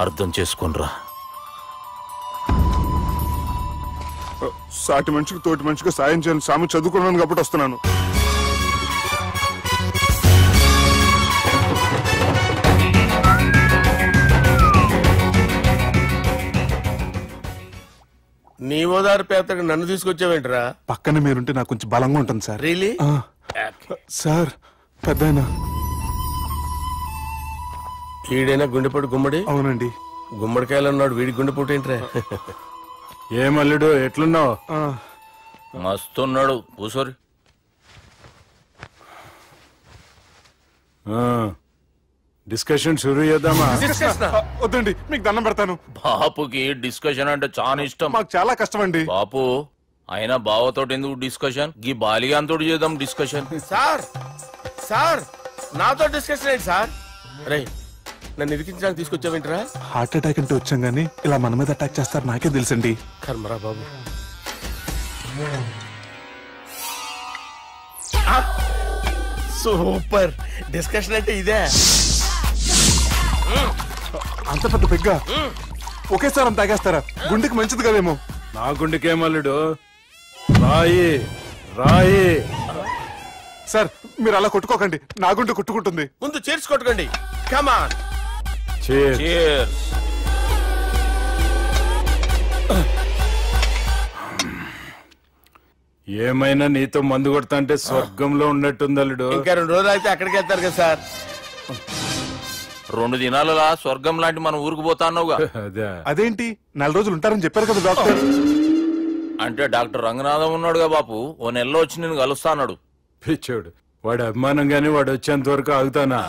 అర్థం చేసుకునిరా. సాటి మనిషికి తోటి మనిషికి సాయం చేయాలని సామి చదువుకున్నాను కాబట్టి వస్తున్నాను. నీ ఓదారు పేదకు నన్ను తీసుకొచ్చావేంట్రా? పక్కన మీరుంటే నాకు కొంచెం బలంగా ఉంటుంది సార్. రియలీ? సార్ పెద్దయినా ఈడైనా గుండెపోటు గుమ్మడి? అవునండి. గుమ్మడికాయలు ఉన్నాడు, వీడి గుండెపోటు ఏంట్రా? ఏమల్లుడు ఎట్లున్నావు? మస్తున్నాడు. కూసోరి. డిస్కషన్ షురూ చేద్దామా? వద్దండి, మీకు దండం పెడతాను. బాపుకి డిస్కషన్ అంటే చాలా ఇష్టం. మాకు చాలా కష్టం అండి. బాపు అయినా బావతోటి ఎందుకు డిస్కషన్? గీ బాలిగాంతోటి చేద్దాం డిస్కషన్. సార్ సార్ నాతో డిస్కషన్ ఏంటి సార్? రే నన్ను ఇరికించడానికి తీసుకొచ్చావేంట్రా? హార్ట్ అటాక్ అంటే వచ్చాం గానీ ఇలా మన మీద అటాక్ చేస్తారు నాకే తెలుసండి. కర్మరా బాబు. సూపర్ డిస్కషన్ అంటే ఇదే. అంత పెద్ద పెగ్గా ఒకేసారి అంత తాగేస్తారా? గుండెకి మంచిది కదేమో. నా గుండెకేమల్లుడు రాయి రాయి. సార్ మీరు అలా కొట్టుకోకండి, నా గుండె కొట్టుకుంటుంది. ముందు చేర్చి కొట్టుకోండి. కమాన్. ఏమైనా నీతో మందు కొడతా అంటే స్వర్గంలో ఉన్నట్టుంది అల్లుడు. ఇంకా 2 రోజులు అయితే అక్కడికి వెళ్తారు కదా సార్. 2 దినాలలా స్వర్గం లాంటి మన ఊరికి పోతాన్నావుగా. అదేంటి 4 రోజులు ఉంటారని చెప్పారు కదా డాక్టర్. అంటే డాక్టర్ రంగనాథం ఉన్నాడుగా బాపు, ఓ నెలలో వచ్చి నేను కలుస్తా అన్నాడు. పిచ్చోడు, వాడు అభిమానంగానే వాడు వచ్చేంత వరకు ఆగుతానా?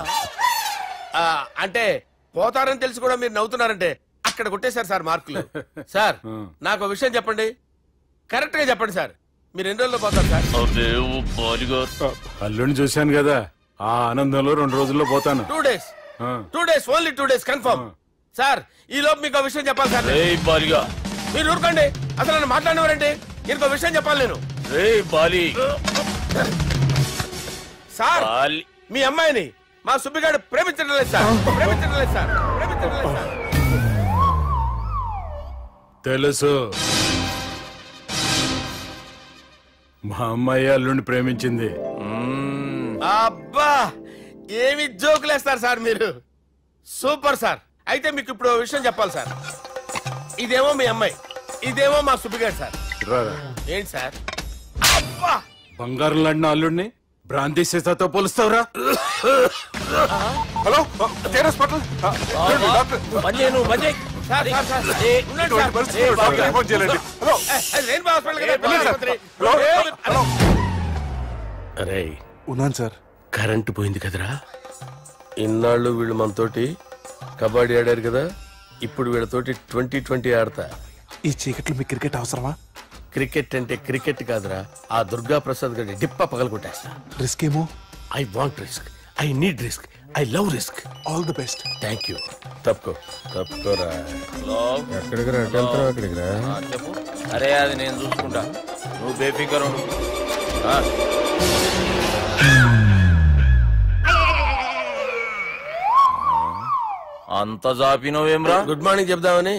అంటే పోతారని తెలిసి కూడా మీరు నవ్వుతున్నారంటే అక్కడ కొట్టేశారు సార్ మార్కులు. సార్ నాకు విషయం చెప్పండి, కరెక్ట్ గా చెప్పండి సార్. మీరు ఎన్ని రోజుల్లో పోతారు సార్? అల్లుడిని చూశాను కదా, ఆ ఆనందంలో 2 రోజుల్లో పోతాను. 2 days. 2 days, only 2 days confirm. Sir ఈ లోపు మీకు విషయం చెప్పాలి సార్. మీరు ఊరుకోండి, అసలు నన్ను మాట్లాడినవారంటే ఇంకో విషయం చెప్పాలి నేను. సార్ మీ అమ్మాయిని మా సుబ్బిగాడు ప్రేమించడం లేదు సార్. ప్రేమించడం లేదు సార్. ప్రేమించడం లేదు సార్. తెలుసు, మా అమ్మాయి అల్లుడిని ప్రేమించింది. అబ్బా ఏమి జోకులేస్తారు సార్ మీరు. Super sir. అయితే మీకు ఇప్పుడు విషయం చెప్పాలి సార్. ఇదేమో మీ అమ్మాయి, ఇదేమో మా సుబ్బిగాడు సార్. ఏంటి సార్? అబ్బా బంగారం లాంటి అల్లుడిని భ్రాంతి సీసాతో పోలుస్తావురా? Hello hospital. అరే ఉన్నాను సార్. కరెంటు పోయింది కదరా. ఇన్నాళ్ళు వీళ్ళు మనతోటి కబడ్డీ ఆడారు కదా, ఇప్పుడు వీళ్ళతోటి 2020 ఆడతా. ఈ చీకట్లో మీకు క్రికెట్ అవసరమా? క్రికెట్ అంటే క్రికెట్ కాదురా, ఆ దుర్గా ప్రసాద్ గారి డిప్ప పగలగొట్టేస్తా. రిస్క్ ఏమో. I want risk, I need risk, I love risk. All the best. Thank you. తప్పుకోరా. ఎక్కడికి రా? అక్కడికి రా. చెప్పు. అరే అది నేను చూసుకుంటా, నువ్వు బేఫికర్ ఉండు. అంత జాపినవేమ్రా? గుడ్ మార్నింగ్ చెప్దామని.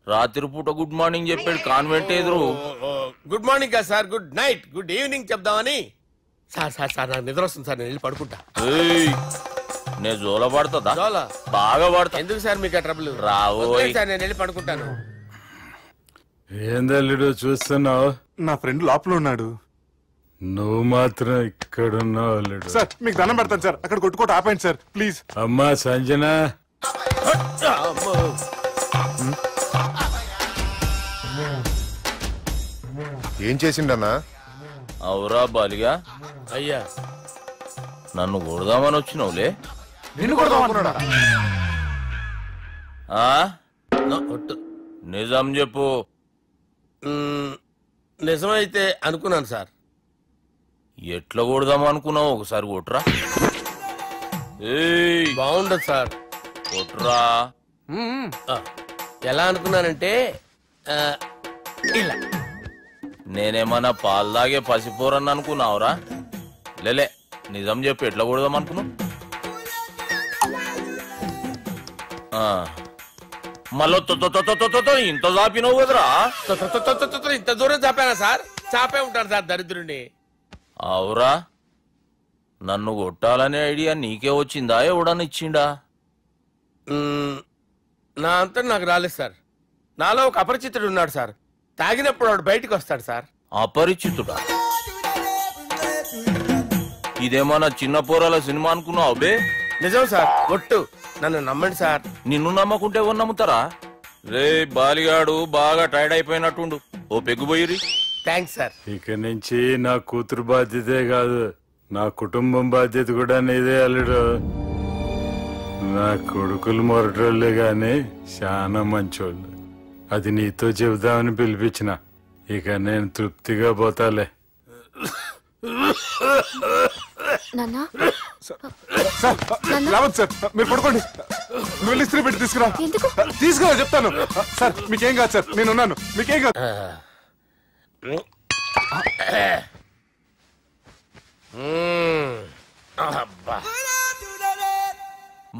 రాత్రి పూట గుడ్ మార్నింగ్ చెప్పాడు కాన్వెంట్ ఎదురు. గుడ్ మార్నింగ్ కాదు sir, good night, good evening చెప్దామని. సార్ సార్ సార్ నాకు నిద్ర వస్తుంది సార్, నేను వెళ్ళి పడుకుంటా. నేను జోల పడుతుందా? జోల బాగా పడతా. ఎందుకు సార్ మీకు ట్రబుల్? రావు సార్, నేను వెళ్ళి పడుకుంటాను. ఏందల్లుడు చూస్తున్నావు? నా ఫ్రెండ్ లోపల ఉన్నాడు. నువ్వు మాత్రం ఇక్కడున్నావు అల్లుడు. సార్ మీకు దండం పెడతాను సార్, అక్కడ కొట్టుకోట ఆపండి సార్ ప్లీజ్. అమ్మా సంజన, ఏం చేసిండన్నా? అవురా బాలిగా. అయ్యా నన్ను కొడదామని వచ్చినావులే. నిజం చెప్పు. నిజమైతే అనుకున్నాను సార్. ఎట్లా కొడదాం అనుకున్నావు? ఒకసారి కొట్రా. బాగుండదు సార్. కొట్రా. ఎలా అనుకున్నానంటే ఇలా. నేనేమన్నా పాలు తాగే పసిపోరని అనుకున్నావురా? లేలే, నిజం చెప్పి ఎట్లా కొడదాం అనుకున్నావు? మళ్ళీ ఇంత చాపినవు కదరా? ఇంత దూరం చాపానా సార్? చాపే ఉంటాను సార్ దరిద్రుడిని. అవురా, నన్ను కొట్టాలనే ఐడియా నీకే వచ్చిందా? ఎవడన్నా ఇచ్చిండా? నా అంతా నాకు రాలేదు సార్. నాలో ఒక అపరిచితుడు ఉన్నాడు సార్. తాగినప్పుడు వాడు బయటికి వస్తాడు సార్. అపరిచితుడా? ఇదేమన్నా చిన్న పోరాల సినిమా అనుకున్నావు బే? నిజం సార్, ఒట్టు, నన్ను నమ్మండి సార్. నిన్ను నమ్మకుంటే ఎవరు నమ్ముతారా? రే బాలిగాడు బాగా టైర్డ్ అయిపోయినట్టుండు, ఓ పెగ్గుపోయిరి. Thanks sir. ఇక నుంచి నా కూతురు బాధ్యతే కాదు, నా కుటుంబం బాధ్యత కూడా నీదే అల్లుడు. నా కొడుకులు మొరటోళ్ళే గాని చాలా మంచోళ్ళు. అది నీతో చెబుదామని పిలిపించిన. ఇక నేను తృప్తిగా పోతాలే. సార్ రావద్దు సార్, మీరు పడుకోండి. నువ్వు వెళ్ళి ఇస్త్రీ పెట్టి తీసుకురా. తీసుకురా చెప్తాను. సార్ మీకేం కాదు సార్, నేనున్నాను, మీకేం కాదు.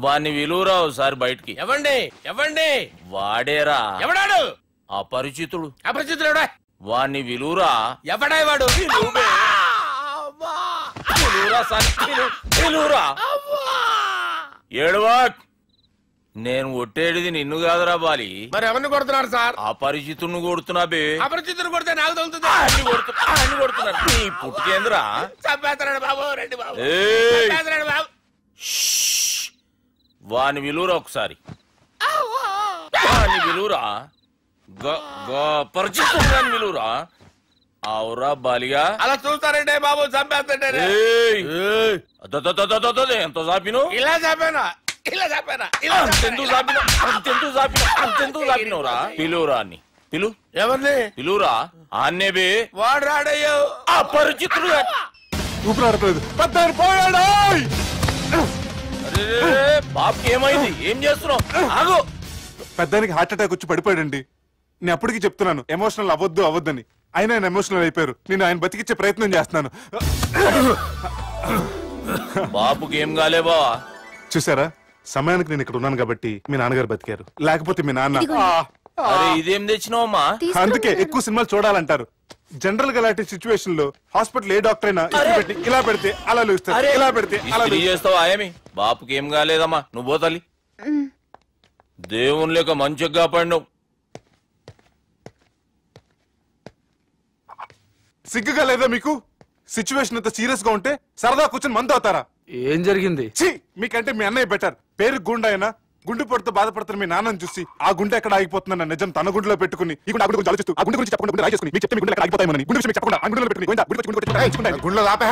వాణ్ణి విలువరావు సార్ బయటికి. ఎవండి ఎవండి? వాడేరా. ఎవడాడు? అపరిచితుడు. అపరిచితుడు ఎవడా? వాణ్ణి విలువరా. ఎవడా వాడు? ఏడవా, నేను ఒట్టేడిది నిన్ను కాదురా బాలి. మరి ఎవరిని కొడుతున్నారు సార్? అపరిచితుడిని కొడుతున్నా బే. అపరిచితుడు కొడితే నాకు తగులుతుంది. అన్ని కొడుతున్నారు. నీ పుట్టుకేంద్రా? చంపేస్తాడు బాబు, రండి బాబు. ఏయ్! చంపేస్తాడు బాబు. వాని విలువరా ఒకసారి. వాని విలువరా. పరిచితుడు విలువరా. అవురా బాలిగా. అలా చూస్తారంటే బాబు, చంపేస్తాడే. ఎంత చాపిను? ఇలా చంపానా? ఇలా చంపానా? ఇలా అంతెందుకు చాపిన? అంతెందుకు చాపిన? అంతెందుకు చాపినవురా? పిలువురా అని. పిలు. ఎవరిని? పిలువురా. ఆన్నే బే. వాడు రాడయ్యో. అపరిచితుడు. ఊపిరాడట్లేదు. పెద్ద పోయాడు. బాబుకి ఏమైంది? ఏం చేస్తున్నావు? ఆగు. పెద్దానికి హార్ట్ అటాక్ వచ్చి పడిపోయాడండి. నేను అప్పటికి చెప్తున్నాను ఎమోషనల్ అవ్వద్దని. ఆయన ఎమోషనల్ అయిపోయారు. నేను ఆయన బతికిచ్చే ప్రయత్నం చేస్తున్నాను. బాబుకి ఏం కాలే బావా? చూసారా, సమయానికి నేను ఇక్కడ ఉన్నాను కాబట్టి మీ నాన్నగారు బతికారు. లేకపోతే మీ నాన్న. అరే ఇదేం తెచ్చినావమ్మా? అందుకే ఎక్కువ సినిమాలు చూడాలంటారు. జనరల్ గా అలాంటి సిచ్యువేషన్ లో హాస్పిటల్ ఏ డాక్టర్ అయినా పెట్టి ఇలా పెడితే అలా లూస్తారు, ఇలా పెడితే అలా చేస్తావా? ఏమి బాపుకి ఏం కాలేదమ్మా, నువ్వు పోతల్లి. దేవుని లేక మంచిగా పడినావు. సిగ్గుగా లేదా మీకు? సిచ్యువేషన్ అంత సీరియస్ గా ఉంటే సరదా కూర్చొని మందు అవుతారా? ఏం జరిగింది? ఛీ, మీకంటే మీ అన్నయ్య బెటర్. పేరు గుండె అయినా గుండె పడితో బాధపడుతున్న మీ నాన్నని చూసి ఆ గుండె ఎక్కడ ఆగిపోతుందన్న నిజం తన గుండెలో పెట్టుకుని ఈ గుండె గురించి ఆలోచిస్తూ ఆ గుండె గురించి చెప్పకుండా గుండె రాజేసుకుని మీకు చెప్తే మీ గుండె ఎక్కడ ఆగిపోతాయని గుండె విషయం చెప్పకుండా ఆ గుండెలో పెట్టుకుని గుండె గుండెలో ఆపే